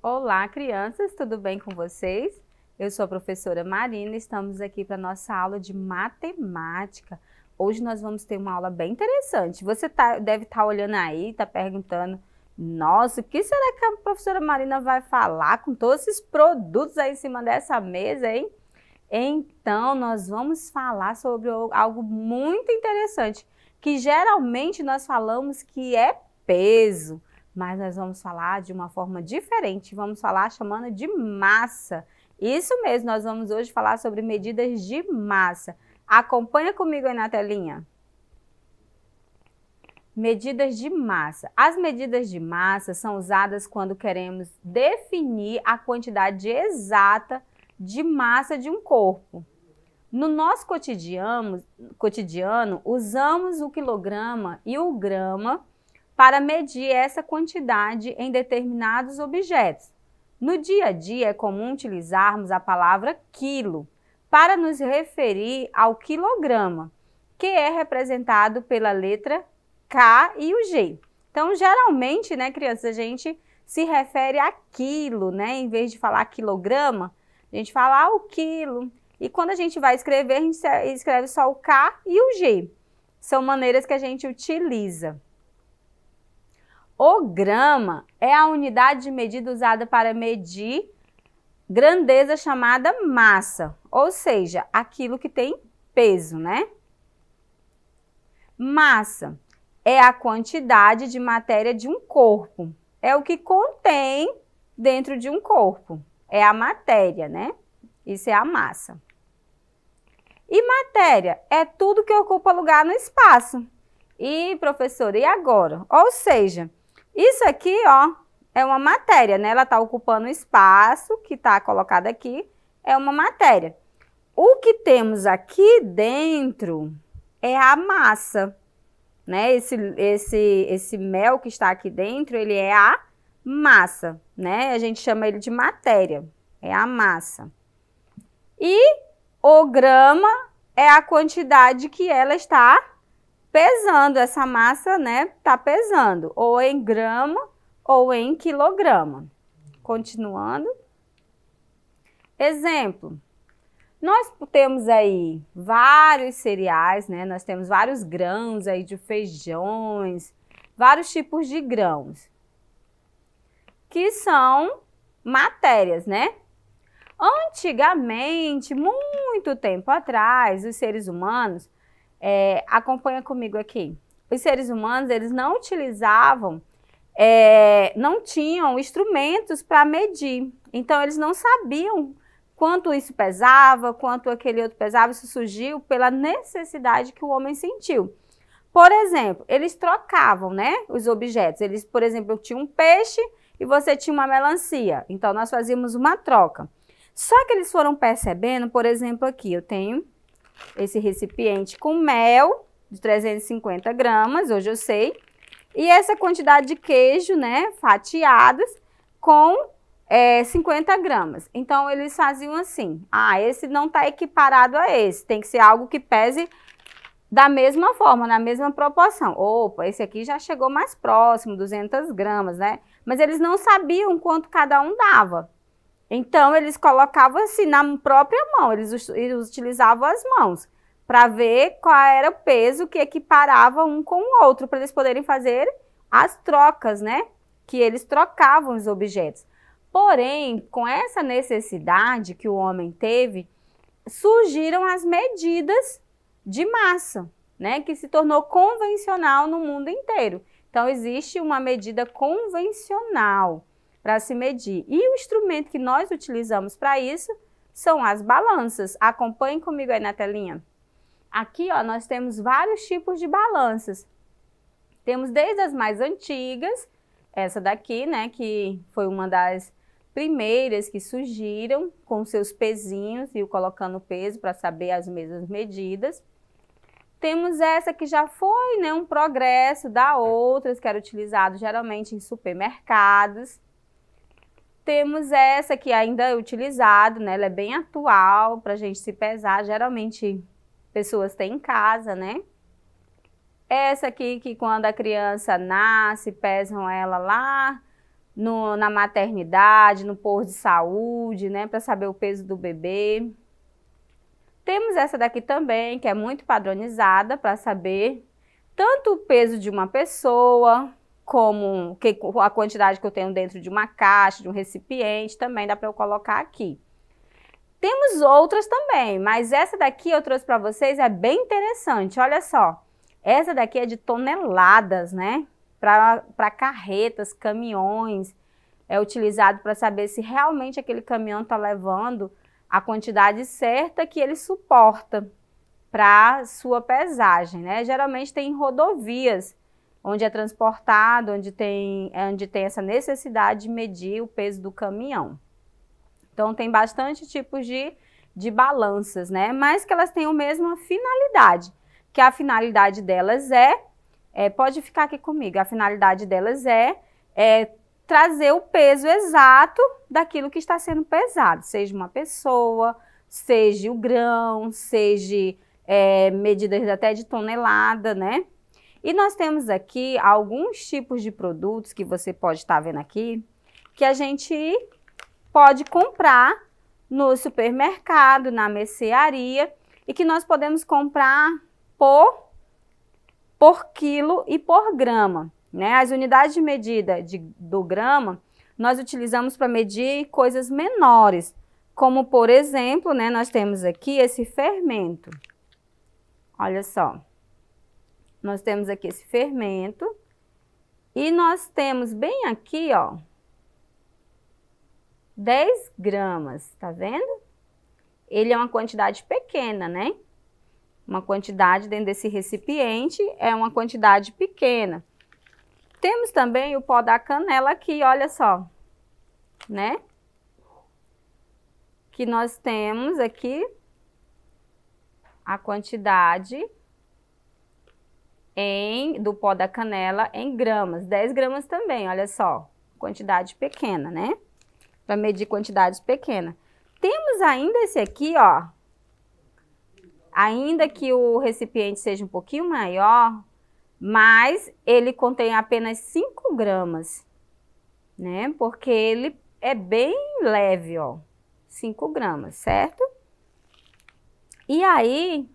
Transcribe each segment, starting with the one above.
Olá, crianças, tudo bem com vocês? Eu sou a professora Marina e estamos aqui para a nossa aula de matemática. Hoje nós vamos ter uma aula bem interessante. Você deve estar olhando aí, está perguntando, nossa, o que será que a professora Marina vai falar com todos esses produtos aí em cima dessa mesa, hein? Então, nós vamos falar sobre algo muito interessante, que geralmente nós falamos que é peso, mas nós vamos falar de uma forma diferente, vamos falar chamando de massa. Isso mesmo, nós vamos hoje falar sobre medidas de massa. Acompanha comigo aí na telinha. Medidas de massa. As medidas de massa são usadas quando queremos definir a quantidade exata de massa de um corpo. No nosso cotidiano, usamos o quilograma e o grama para medir essa quantidade em determinados objetos. No dia a dia é comum utilizarmos a palavra quilo para nos referir ao quilograma, que é representado pela letra K e o G. Então, geralmente, né, crianças, a gente se refere a quilo, né, em vez de falar quilograma, a gente fala o quilo. E quando a gente vai escrever, a gente escreve só o K e o G. São maneiras que a gente utiliza. O grama é a unidade de medida usada para medir grandeza chamada massa, ou seja, aquilo que tem peso, né? Massa é a quantidade de matéria de um corpo, é o que contém dentro de um corpo, é a matéria, né? Isso é a massa. E matéria é tudo que ocupa lugar no espaço. E, professora, e agora? Ou seja, isso aqui, ó, é uma matéria, né? Ela está ocupando o espaço que está colocado aqui, é uma matéria. O que temos aqui dentro é a massa, né? Esse mel que está aqui dentro, ele é a massa, né? A gente chama ele de matéria, é a massa. E o grama é a quantidade que ela está pesando, essa massa, né, está pesando, ou em grama ou em quilograma. Continuando. Exemplo, nós temos aí vários cereais, né, nós temos vários grãos aí de feijões, vários tipos de grãos, que são matérias, né? Antigamente, muito tempo atrás, os seres humanos, acompanha comigo aqui, os seres humanos, eles não utilizavam, não tinham instrumentos para medir, então eles não sabiam quanto isso pesava, quanto aquele outro pesava, isso surgiu pela necessidade que o homem sentiu. Por exemplo, eles trocavam, né, os objetos, eles, por exemplo, eu tinha um peixe e você tinha uma melancia, então nós fazíamos uma troca. Só que eles foram percebendo, por exemplo, aqui eu tenho esse recipiente com mel de 350 gramas, hoje eu sei, e essa quantidade de queijo, né, fatiados com 50 gramas. Então, eles faziam assim, esse não está equiparado a esse, tem que ser algo que pese da mesma forma, na mesma proporção. Opa, esse aqui já chegou mais próximo, 200 gramas, né? Mas eles não sabiam quanto cada um dava. Então, eles colocavam assim na própria mão, eles utilizavam as mãos para ver qual era o peso que equiparava um com o outro, para eles poderem fazer as trocas, né? Que eles trocavam os objetos. Porém, com essa necessidade que o homem teve, surgiram as medidas de massa, né? Que se tornou convencional no mundo inteiro. Então, existe uma medida convencional para se medir. E o instrumento que nós utilizamos para isso são as balanças. Acompanhem comigo aí na telinha. Aqui, ó, nós temos vários tipos de balanças. Temos desde as mais antigas, essa daqui, né, que foi uma das primeiras que surgiram com seus pezinhos e colocando peso para saber as mesmas medidas. Temos essa que já foi, né, um progresso da outras, que era utilizado geralmente em supermercados. Temos essa que ainda é utilizada, né? Ela é bem atual para a gente se pesar. Geralmente, pessoas têm em casa, né? Essa aqui que quando a criança nasce, pesam ela lá na maternidade, no posto de saúde, né, para saber o peso do bebê. Temos essa daqui também, que é muito padronizada para saber tanto o peso de uma pessoa, como a quantidade que eu tenho dentro de uma caixa, de um recipiente, também dá para eu colocar aqui. Temos outras também, mas essa daqui eu trouxe para vocês, é bem interessante, olha só. Essa daqui é de toneladas, né? Para carretas, caminhões, é utilizado para saber se realmente aquele caminhão está levando a quantidade certa que ele suporta para sua pesagem, né? Geralmente tem rodovias onde é transportado, onde tem essa necessidade de medir o peso do caminhão. Então tem bastante tipos de balanças, né? Mas que elas têm a mesma finalidade, que a finalidade delas pode ficar aqui comigo, a finalidade delas é trazer o peso exato daquilo que está sendo pesado, seja uma pessoa, seja o grão, seja medidas até de tonelada, né? E nós temos aqui alguns tipos de produtos que você pode estar vendo aqui, que a gente pode comprar no supermercado, na mercearia, e que nós podemos comprar por quilo e por grama, né? As unidades de medida do grama, nós utilizamos para medir coisas menores, como por exemplo, né, nós temos aqui esse fermento. Olha só, nós temos aqui esse fermento e nós temos bem aqui, ó, 10 gramas, tá vendo? Ele é uma quantidade pequena, né? Uma quantidade dentro desse recipiente é uma quantidade pequena. Temos também o pó da canela aqui, olha só, né? Que nós temos aqui a quantidade do pó da canela em gramas, 10 gramas também, olha só, quantidade pequena, né? Para medir quantidades pequenas. Temos ainda esse aqui, ó, ainda que o recipiente seja um pouquinho maior, mas ele contém apenas 5 gramas, né? Porque ele é bem leve, ó, 5 gramas, certo? E aí,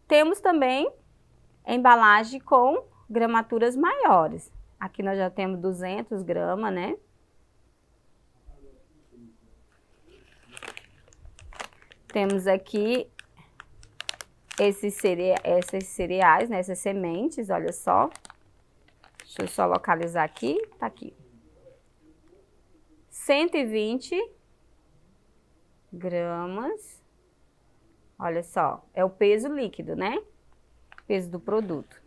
temos também embalagem com gramaturas maiores. Aqui nós já temos 200 gramas, né? Temos aqui esses cereais, né? Essas sementes, olha só. Deixa eu só localizar aqui, tá aqui. 120 gramas. Olha só, é o peso líquido, né? Peso do produto.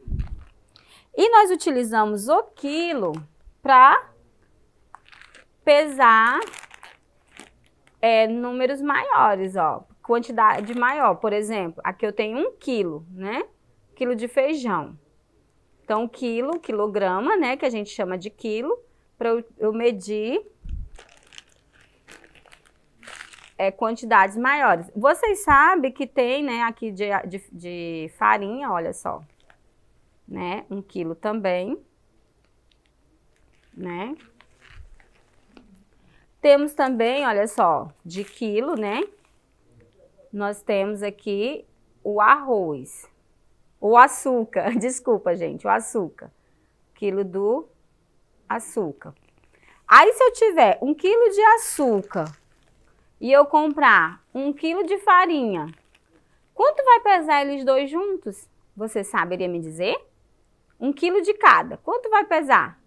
E nós utilizamos o quilo para pesar números maiores, ó. Quantidade maior, por exemplo, aqui eu tenho 1 quilo, né? Quilo de feijão. Então, quilograma, né? Que a gente chama de quilo, para eu medir quantidades maiores. Vocês sabem que tem, né? Aqui de farinha, olha só, né? 1 quilo também, né? Temos também, olha só, de quilo, né? Nós temos aqui o arroz, o açúcar, desculpa, gente, o açúcar, quilo do açúcar. Aí, se eu tiver 1 quilo de açúcar e eu comprar 1 quilo de farinha, quanto vai pesar eles dois juntos? Você saberia me dizer? 1 quilo de cada, quanto vai pesar?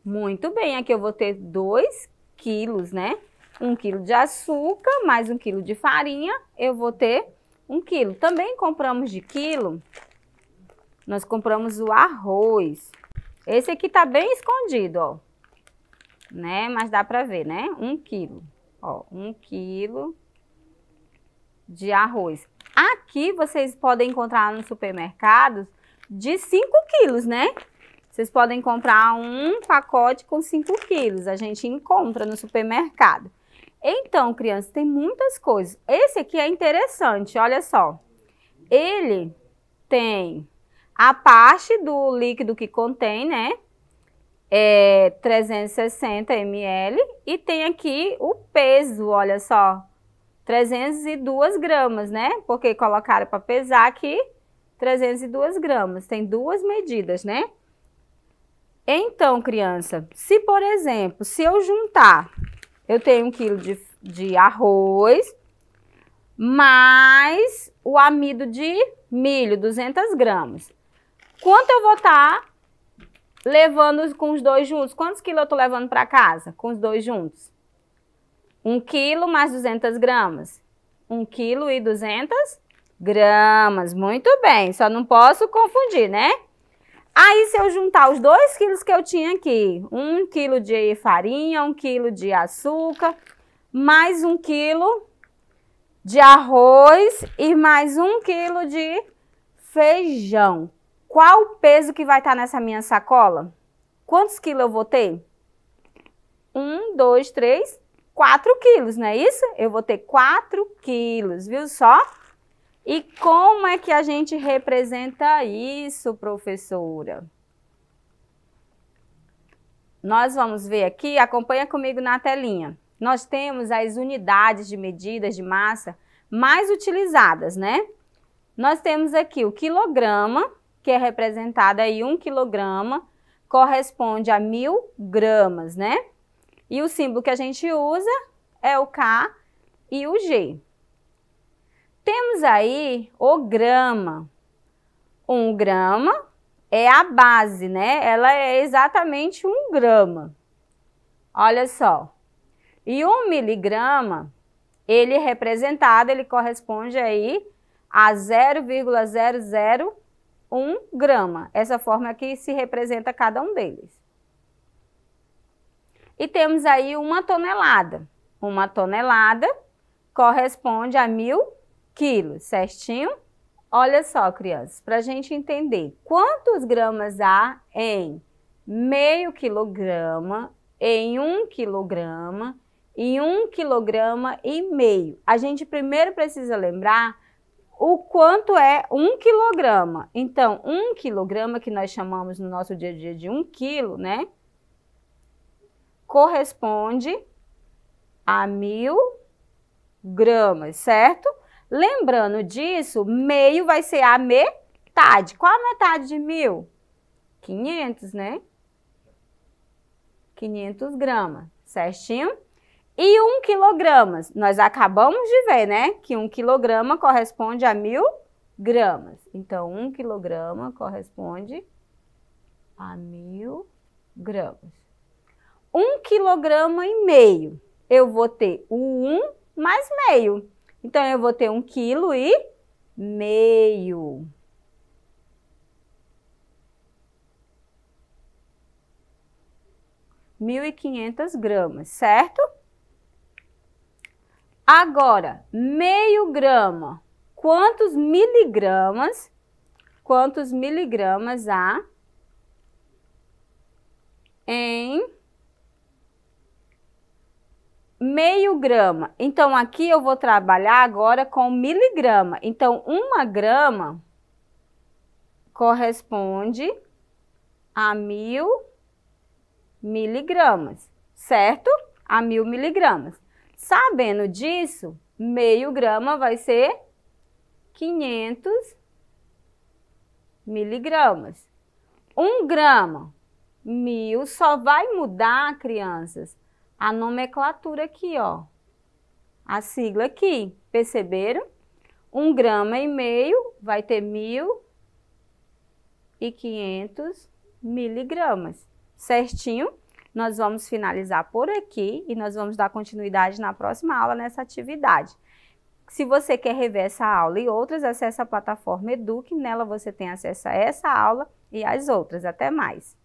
Muito bem, aqui eu vou ter 2 quilos, né? 1 quilo de açúcar mais 1 quilo de farinha, eu vou ter 1 quilo. Também compramos de quilo, nós compramos o arroz. Esse aqui tá bem escondido, ó, né? Mas dá pra ver, né? 1 quilo, ó, 1 quilo de arroz. Aqui vocês podem encontrar no supermercado de 5 quilos, né? Vocês podem comprar um pacote com 5 quilos, a gente encontra no supermercado. Então, crianças, tem muitas coisas. Esse aqui é interessante, olha só. Ele tem a parte do líquido que contém, né? 360 ml e tem aqui o peso, olha só, 302 gramas, né? Porque colocaram para pesar aqui 302 gramas, tem duas medidas, né? Então, criança, se por exemplo, se eu juntar, eu tenho 1 quilo de arroz, mais o amido de milho, 200 gramas. Quanto eu vou estar levando com os dois juntos? Quantos quilos eu estou levando para casa com os dois juntos? 1 quilo mais 200 gramas. 1 quilo e 200 gramas. Muito bem, só não posso confundir, né? Aí, se eu juntar os 2 quilos que eu tinha aqui, 1 quilo de farinha, 1 quilo de açúcar, mais 1 quilo de arroz e mais 1 quilo de feijão. Qual o peso que vai estar nessa minha sacola? Quantos quilos eu vou ter? 1, 2, 3, 4 quilos, não é isso? Eu vou ter 4 quilos, viu só? E como é que a gente representa isso, professora? Nós vamos ver aqui, acompanha comigo na telinha. Nós temos as unidades de medidas de massa mais utilizadas, né? Nós temos aqui o quilograma, que é representado aí 1 quilograma, corresponde a 1000 gramas, né? E o símbolo que a gente usa é o K e o G. Temos aí o grama. 1 grama é a base, né? Ela é exatamente 1 grama. Olha só. E 1 miligrama, ele é representado, ele corresponde aí a 0,001 grama. Essa forma aqui se representa cada um deles. E temos aí 1 tonelada. 1 tonelada corresponde a 1000 quilos, certinho? Olha só, crianças, para a gente entender quantos gramas há em meio quilograma, em 1 quilograma, em 1 quilograma e meio. A gente primeiro precisa lembrar o quanto é 1 quilograma. Então, 1 quilograma, que nós chamamos no nosso dia a dia de 1 quilo, né? Corresponde a 1000 gramas, certo? Lembrando disso, meio vai ser a metade. Qual a metade de 1000? 500, né? 500 gramas, certinho? E 1 quilograma, nós acabamos de ver, né? Que 1 quilograma corresponde a 1000 gramas. Então, 1 quilograma corresponde a 1000 gramas. 1 quilograma e meio, eu vou ter o 1 mais meio. Então, eu vou ter 1 quilo e meio. Mil e 500 gramas, certo? Agora, meio grama. Quantos miligramas há em meio grama? Então, aqui eu vou trabalhar agora com miligrama. Então, 1 grama corresponde a 1000 miligramas, certo? A 1000 miligramas. Sabendo disso, meio grama vai ser 500 miligramas. 1 grama, 1000, só vai mudar, crianças, a nomenclatura aqui, ó. A sigla aqui, perceberam? 1 grama e meio vai ter 1500 miligramas, certinho? Nós vamos finalizar por aqui e nós vamos dar continuidade na próxima aula nessa atividade. Se você quer rever essa aula e outras, acesse a plataforma Eduque. Nela você tem acesso a essa aula e às outras. Até mais!